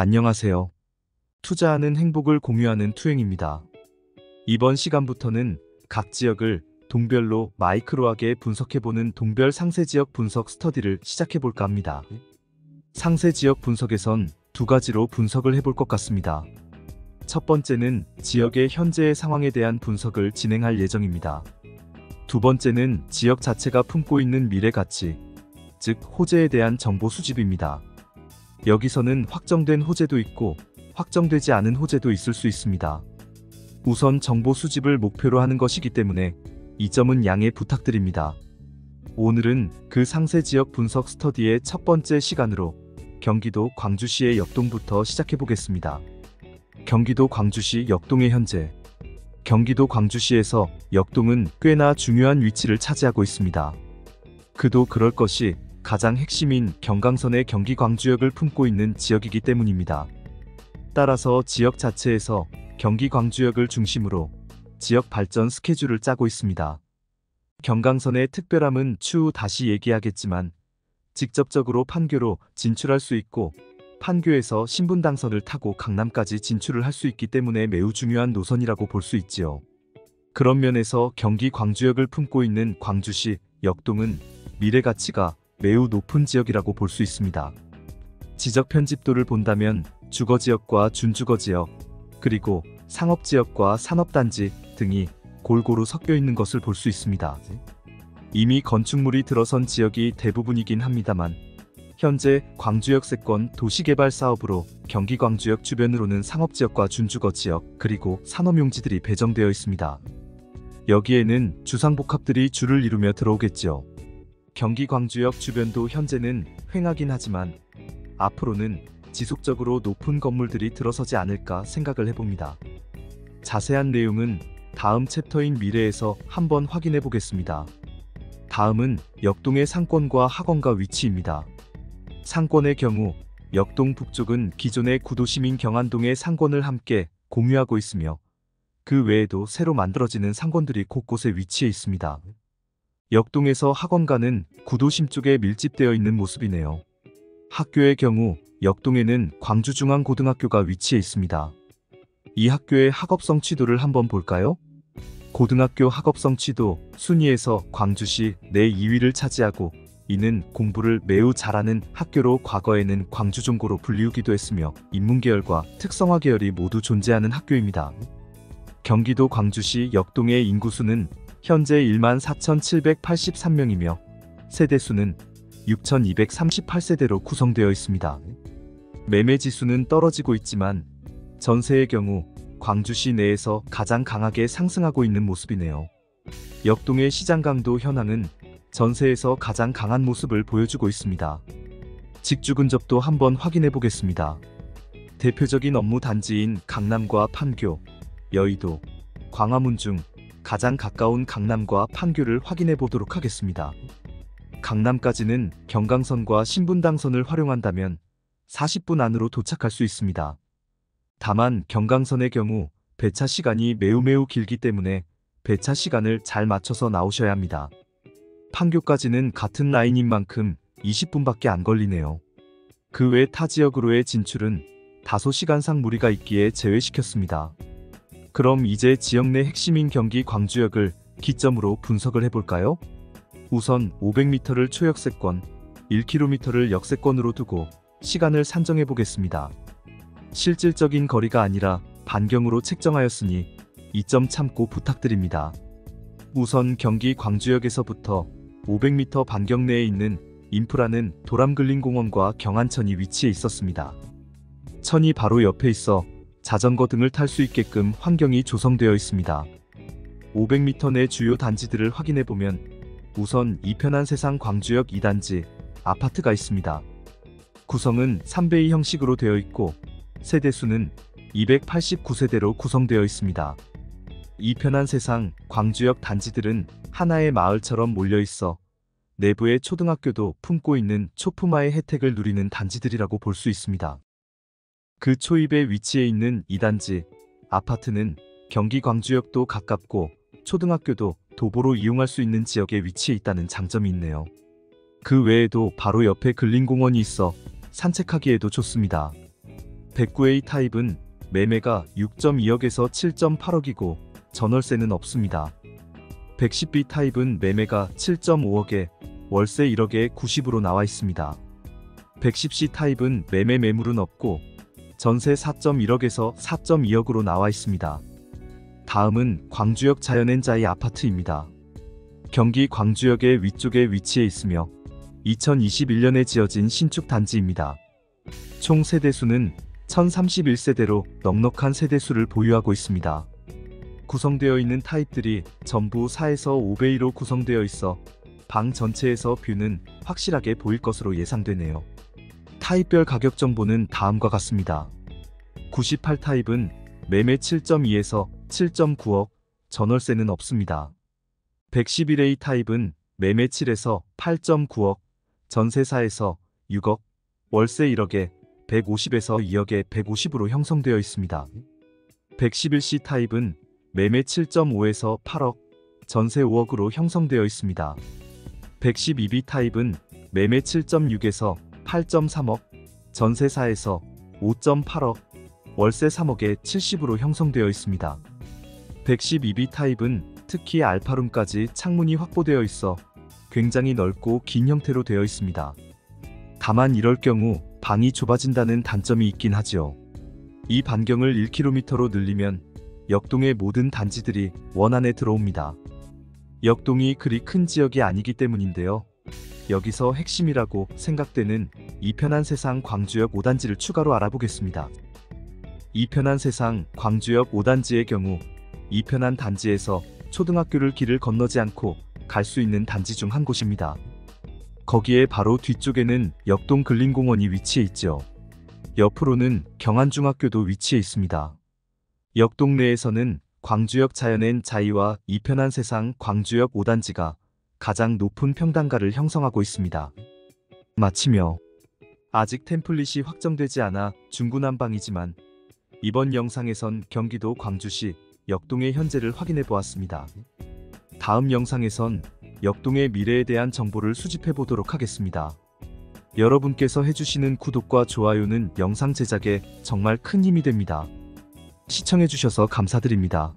안녕하세요. 투자하는 행복을 공유하는 투행입니다. 이번 시간부터는 각 지역을 동별로 마이크로하게 분석해보는 동별 상세지역 분석 스터디를 시작해볼까 합니다. 상세지역 분석에선 두 가지로 분석을 해볼 것 같습니다. 첫 번째는 지역의 현재의 상황에 대한 분석을 진행할 예정입니다. 두 번째는 지역 자체가 품고 있는 미래 가치, 즉 호재에 대한 정보 수집입니다. 여기서는 확정된 호재도 있고 확정되지 않은 호재도 있을 수 있습니다. 우선 정보 수집을 목표로 하는 것이기 때문에 이 점은 양해 부탁드립니다. 오늘은 그 상세 지역 분석 스터디의 첫 번째 시간으로 경기도 광주시의 역동부터 시작해 보겠습니다. 경기도 광주시 역동의 현재. 경기도 광주시에서 역동은 꽤나 중요한 위치를 차지하고 있습니다. 그도 그럴 것이 가장 핵심인 경강선의 경기 광주역을 품고 있는 지역이기 때문입니다. 따라서 지역 자체에서 경기 광주역을 중심으로 지역 발전 스케줄을 짜고 있습니다. 경강선의 특별함은 추후 다시 얘기하겠지만 직접적으로 판교로 진출할 수 있고 판교에서 신분당선을 타고 강남까지 진출을 할 수 있기 때문에 매우 중요한 노선이라고 볼 수 있지요. 그런 면에서 경기 광주역을 품고 있는 광주시 역동은 미래 가치가 매우 높은 지역이라고 볼 수 있습니다. 지적 편집도를 본다면 주거지역과 준주거지역, 그리고 상업지역과 산업단지 등이 골고루 섞여 있는 것을 볼 수 있습니다. 이미 건축물이 들어선 지역이 대부분이긴 합니다만 현재 광주역세권 도시개발 사업으로 경기 광주역 주변으로는 상업지역과 준주거지역 그리고 산업용지들이 배정되어 있습니다. 여기에는 주상복합들이 줄을 이루며 들어오겠죠. 경기 광주역 주변도 현재는 횡하긴 하지만 앞으로는 지속적으로 높은 건물들이 들어서지 않을까 생각을 해봅니다. 자세한 내용은 다음 챕터인 미래에서 한번 확인해 보겠습니다. 다음은 역동의 상권과 학원가 위치입니다. 상권의 경우 역동 북쪽은 기존의 구도심인 경안동의 상권을 함께 공유하고 있으며 그 외에도 새로 만들어지는 상권들이 곳곳에 위치해 있습니다. 역동에서 학원가는 구도심 쪽에 밀집되어 있는 모습이네요. 학교의 경우 역동에는 광주중앙고등학교가 위치해 있습니다. 이 학교의 학업성 취도를 한번 볼까요? 고등학교 학업성 취도 순위에서 광주시 내 2위를 차지하고 이는 공부를 매우 잘하는 학교로 과거에는 광주종고로 불리우기도 했으며 인문계열과 특성화 계열이 모두 존재하는 학교입니다. 경기도 광주시 역동의 인구수는 현재 14,783명이며 세대수는 6,238세대로 구성되어 있습니다. 매매지수는 떨어지고 있지만 전세의 경우 광주시 내에서 가장 강하게 상승하고 있는 모습이네요. 역동의 시장 강도 현황은 전세에서 가장 강한 모습을 보여주고 있습니다. 직주 근접도 한번 확인해 보겠습니다. 대표적인 업무 단지인 강남과 판교, 여의도, 광화문 중 가장 가까운 강남과 판교를 확인해 보도록 하겠습니다. 강남까지는 경강선과 신분당선을 활용한다면 40분 안으로 도착할 수 있습니다. 다만 경강선의 경우 배차 시간이 매우 길기 때문에 배차 시간을 잘 맞춰서 나오셔야 합니다. 판교까지는 같은 라인인 만큼 20분밖에 안 걸리네요. 그 외 타 지역으로의 진출은 다소 시간상 무리가 있기에 제외시켰습니다. 그럼 이제 지역 내 핵심인 경기 광주역을 기점으로 분석을 해볼까요? 우선 500m를 초역세권, 1km를 역세권으로 두고 시간을 산정해 보겠습니다. 실질적인 거리가 아니라 반경으로 책정하였으니 이점 참고 부탁드립니다. 우선 경기 광주역에서부터 500m 반경 내에 있는 인프라는 도람근린공원과 경안천이 위치해 있었습니다. 천이 바로 옆에 있어 자전거 등을 탈 수 있게끔 환경이 조성되어 있습니다. 500m 내 주요 단지들을 확인해보면 우선 이편한 세상 광주역 2단지 아파트가 있습니다. 구성은 3대2 형식으로 되어 있고 세대수는 289세대로 구성되어 있습니다. 이편한 세상 광주역 단지들은 하나의 마을처럼 몰려있어 내부의 초등학교도 품고 있는 초품화의 혜택을 누리는 단지들이라고 볼 수 있습니다. 그 초입에 위치해 있는 2단지 아파트는 경기 광주역도 가깝고 초등학교도 도보로 이용할 수 있는 지역에 위치해 있다는 장점이 있네요. 그 외에도 바로 옆에 근린공원이 있어 산책하기에도 좋습니다. 109A 타입은 매매가 6.2억에서 7.8억이고 전월세는 없습니다. 110B 타입은 매매가 7.5억에 월세 1억에 90으로 나와 있습니다. 110C 타입은 매매 매물은 없고 전세 4.1억에서 4.2억으로 나와 있습니다. 다음은 광주역 자연엔자이 아파트입니다. 경기 광주역의 위쪽에 위치해 있으며 2021년에 지어진 신축 단지입니다. 총 세대수는 1031세대로 넉넉한 세대수를 보유하고 있습니다. 구성되어 있는 타입들이 전부 4에서 5배2로 구성되어 있어 방 전체에서 뷰는 확실하게 보일 것으로 예상되네요. 타입별 가격 정보는 다음과 같습니다. 98 타입은 매매 7.2에서 7.9억, 전월세는 없습니다. 111A 타입은 매매 7에서 8.9억, 전세 4에서 6억, 월세 1억에 150에서 2억에 150으로 형성되어 있습니다. 111C 타입은 매매 7.5에서 8억, 전세 5억으로 형성되어 있습니다. 112B 타입은 매매 7.6에서 8.3억, 전세 4에서 5.8억, 월세 3억에 70으로 형성되어 있습니다. 112B 타입은 특히 알파룸까지 창문이 확보되어 있어 굉장히 넓고 긴 형태로 되어 있습니다. 다만 이럴 경우 방이 좁아진다는 단점이 있긴 하죠. 이 반경을 1km로 늘리면 역동의 모든 단지들이 원안에 들어옵니다. 역동이 그리 큰 지역이 아니기 때문인데요. 여기서 핵심이라고 생각되는 이편한 세상 광주역 5단지를 추가로 알아보겠습니다. 이편한 세상 광주역 5단지의 경우 이편한 단지에서 초등학교를 길을 건너지 않고 갈 수 있는 단지 중 한 곳입니다. 거기에 바로 뒤쪽에는 역동 근린공원이 위치해 있죠. 옆으로는 경안중학교도 위치해 있습니다. 역동 내에서는 광주역 자연엔자이와 이편한 세상 광주역 5단지가 가장 높은 평당가를 형성하고 있습니다. 마치며 아직 템플릿이 확정되지 않아 중구난방이지만 이번 영상에선 경기도 광주시 역동의 현재를 확인해 보았습니다. 다음 영상에선 역동의 미래에 대한 정보를 수집해 보도록 하겠습니다. 여러분께서 해주시는 구독과 좋아요는 영상 제작에 정말 큰 힘이 됩니다. 시청해 주셔서 감사드립니다.